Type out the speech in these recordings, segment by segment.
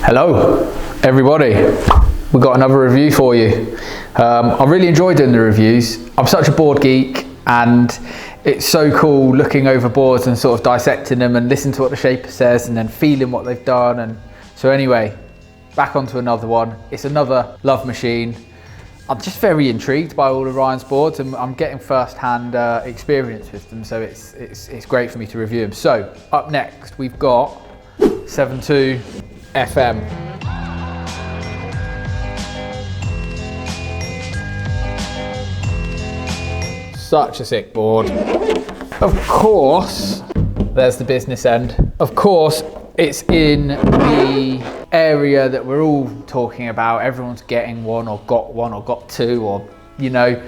Hello everybody, we've got another review for you. I really enjoy doing the reviews. I'm such a board geek and it's so cool looking over boards and sort of dissecting them and listening to what the shaper says and then feeling what they've done. And so anyway, back onto another one. It's another Lovemachine. I'm just very intrigued by all of Ryan's boards and I'm getting first-hand experience with them, so it's great for me to review them. So up next we've got 7.2 FM. Such a sick board. Of course, there's the business end. Of course, it's in the area that we're all talking about. Everyone's getting one or got two, or, you know,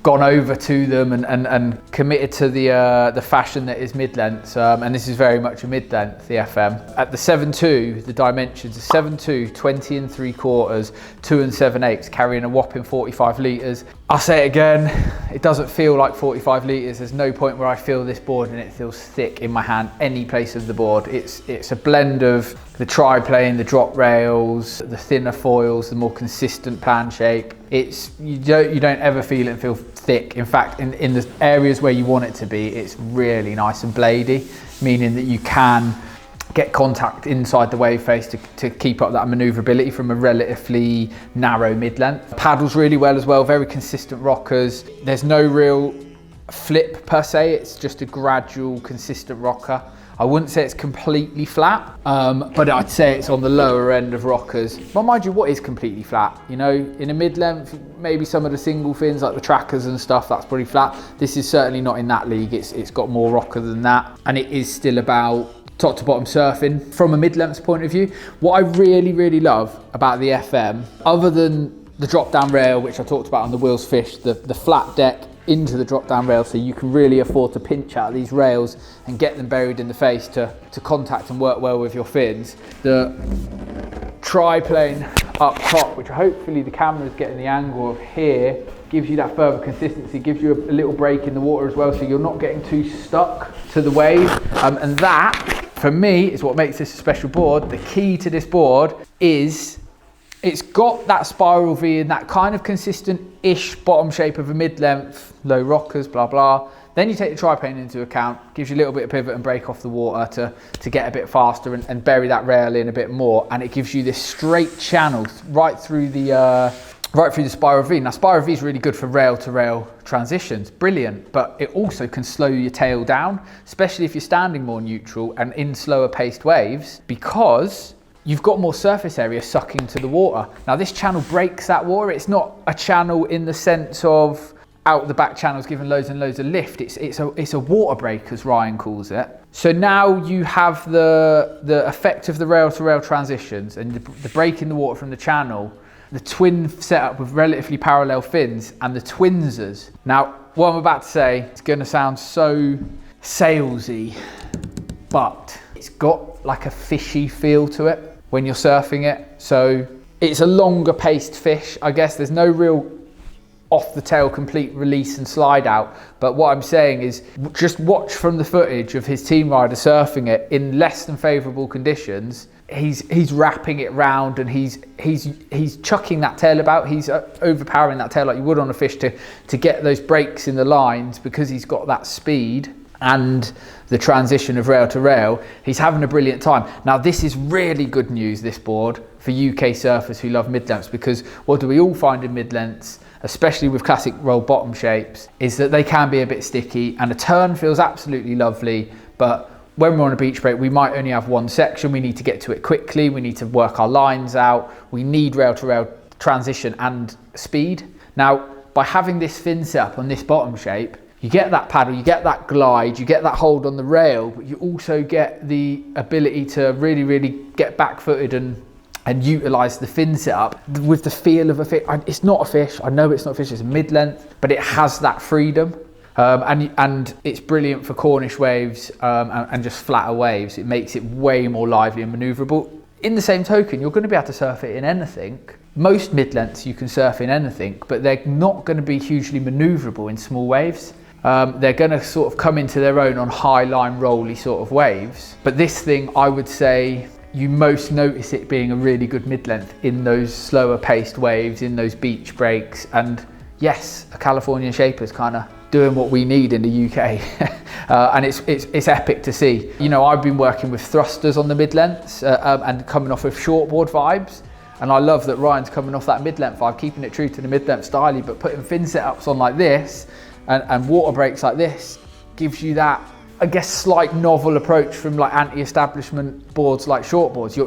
gone over to them and committed to the fashion that is mid-length, and this is very much a mid-length, the FM. At the 7.2, the dimensions are 7.2, 20 and 3/4, 2 and 7/8, carrying a whopping 45 litres. I'll say it again, it doesn't feel like 45 litres. There's no point where I feel this board and it feels thick in my hand any place of the board. It's a blend of the tri-plane, the drop rails, the thinner foils, the more consistent plan shape. You don't ever feel it and feel thick. In fact, in the areas where you want it to be, it's really nice and bladey, meaning that you can get contact inside the wave face to keep up that manoeuvrability from a relatively narrow mid-length. Paddles really well as well, very consistent rockers. There's no real flip per se, it's just a gradual, consistent rocker. I wouldn't say it's completely flat, but I'd say it's on the lower end of rockers. But mind you, what is completely flat? You know, in a mid-length, maybe some of the single fins like the trackers and stuff, that's pretty flat. This is certainly not in that league. It's got more rocker than that. And it is still about top to bottom surfing from a mid-length point of view. What I really, really love about the FM, other than the drop down rail, which I talked about on the Wheels Fish, the flat deck into the drop down rail, so you can really afford to pinch out these rails and get them buried in the face to contact and work well with your fins. The tri-plane up top, which hopefully the camera is getting the angle of here, gives you that further consistency, gives you a little break in the water as well, so you're not getting too stuck to the wave. And that, for me, is what makes this a special board. The key to this board is it's got that spiral V and that kind of consistent-ish bottom shape of a mid-length, low rockers, blah, blah. Then you take the tri-plane into account, gives you a little bit of pivot and break off the water to get a bit faster and bury that rail in a bit more. And it gives you this straight channel right through the spiral V. Now, spiral V is really good for rail-to-rail transitions, brilliant, but it also can slow your tail down, especially if you're standing more neutral and in slower paced waves, because you've got more surface area sucking to the water. Now, this channel breaks that water. It's not a channel in the sense of out the back channels giving loads and loads of lift. It's a water break, as Ryan calls it. So now you have the effect of the rail-to-rail transitions and the break in the water from the channel, the twin setup with relatively parallel fins and the twinsers. Now, what I'm about to say, it's gonna sound so salesy, but it's got like a fishy feel to it when you're surfing it. So it's a longer paced fish, I guess. There's no real off the tail complete release and slide out, but what I'm saying is just watch from the footage of his team rider surfing it in less than favourable conditions. He's wrapping it round and he's chucking that tail about. He's overpowering that tail like you would on a fish to get those breaks in the lines, because he's got that speed and the transition of rail to rail. He's having a brilliant time. Now, this is really good news, this board, for UK surfers who love mid-lengths, because what do we all find in mid-lengths, especially with classic roll bottom shapes, is that they can be a bit sticky and a turn feels absolutely lovely, but when we're on a beach break, we might only have one section. We need to get to it quickly. We need to work our lines out. We need rail to rail transition and speed. Now, by having this fin set up on this bottom shape, you get that paddle, you get that glide, you get that hold on the rail, but you also get the ability to really, really get back-footed and utilise the fin setup with the feel of a fish. It's not a fish, I know it's not a fish, it's a mid-length, but it has that freedom. And it's brilliant for Cornish waves and just flatter waves. It makes it way more lively and manoeuvrable. In the same token, you're going to be able to surf it in anything. Most mid-lengths you can surf in anything, but they're not going to be hugely manoeuvrable in small waves. They're going to sort of come into their own on high line rolly sort of waves. But this thing, I would say, you most notice it being a really good mid-length in those slower paced waves, in those beach breaks. And yes, a Californian shaper's kind of doing what we need in the UK. And it's epic to see. You know, I've been working with thrusters on the mid-lengths and coming off with shortboard vibes. And I love that Ryan's coming off that mid-length vibe, keeping it true to the mid-length styling, but putting fin setups on like this and water breaks like this gives you that, I guess, slight novel approach from like anti-establishment boards like shortboards.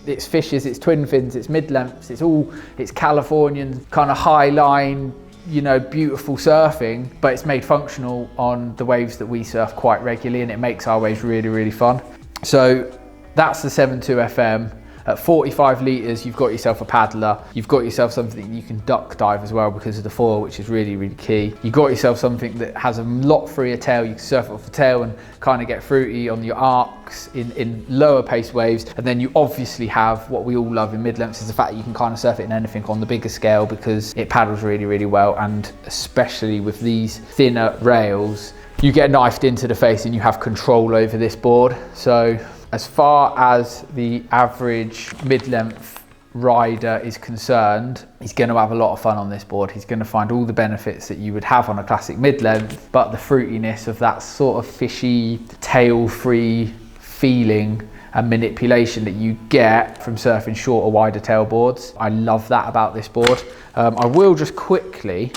It's fishes, it's twin fins, it's mid-lengths, it's Californian kind of high line, you know, beautiful surfing, but it's made functional on the waves that we surf quite regularly, and it makes our waves really, really fun. So that's the 7.2 FM. At 45 litres, you've got yourself a paddler. You've got yourself something you can duck dive as well because of the foil, which is really, really key. You've got yourself something that has a lot freer tail. You can surf off the tail and kind of get fruity on your arcs in lower pace waves. And then you obviously have what we all love in mid-lengths is the fact that you can kind of surf it in anything on the bigger scale because it paddles really, really well. And especially with these thinner rails, you get knifed into the face and you have control over this board. So as far as the average mid-length rider is concerned, he's going to have a lot of fun on this board. He's going to find all the benefits that you would have on a classic mid-length, but the fruitiness of that sort of fishy, tail-free feeling and manipulation that you get from surfing shorter, wider tail boards. I love that about this board. I will just quickly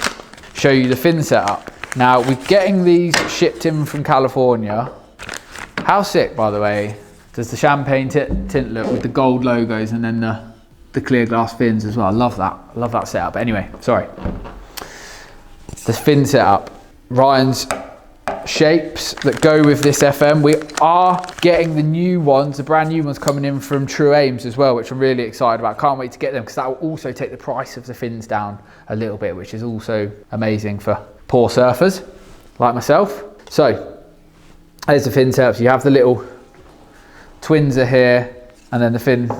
show you the fin setup. Now, we're getting these shipped in from California. How sick, by the way, does the champagne tint look with the gold logos and then the clear glass fins as well? I love that setup. But anyway, sorry. The fin setup. Ryan's shapes that go with this FM. We are getting the new ones, the brand new ones coming in from True Aims as well, which I'm really excited about. Can't wait to get them because that will also take the price of the fins down a little bit, which is also amazing for poor surfers like myself. So there's the fin setups. You have the little twins are here and then the fin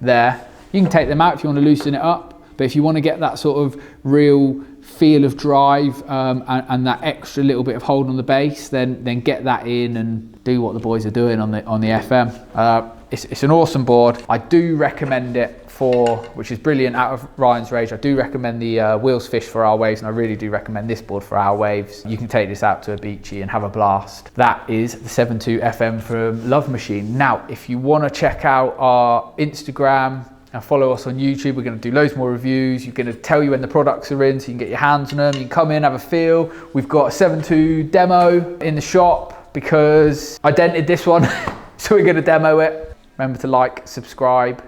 there. You can take them out if you want to loosen it up, but if you want to get that sort of real feel of drive and that extra little bit of hold on the base, then get that in and do what the boys are doing on the FM. It's an awesome board. I do recommend it for, which is brilliant out of Ryan's range. I do recommend the Wheels Fish for our waves, and I really do recommend this board for our waves. You can take this out to a beachy and have a blast. That is the 7.2 FM from Lovemachine. Now, if you want to check out our Instagram and follow us on YouTube, we're going to do loads more reviews. You're going to tell you when the products are in so you can get your hands on them. You can come in, have a feel. We've got a 7.2 demo in the shop because I dented this one, so we're going to demo it. Remember to like, subscribe,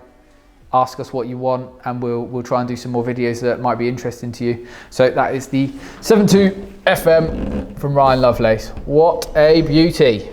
ask us what you want, and we'll try and do some more videos that might be interesting to you. So that is the 7.2 FM from Ryan Lovelace. What a beauty.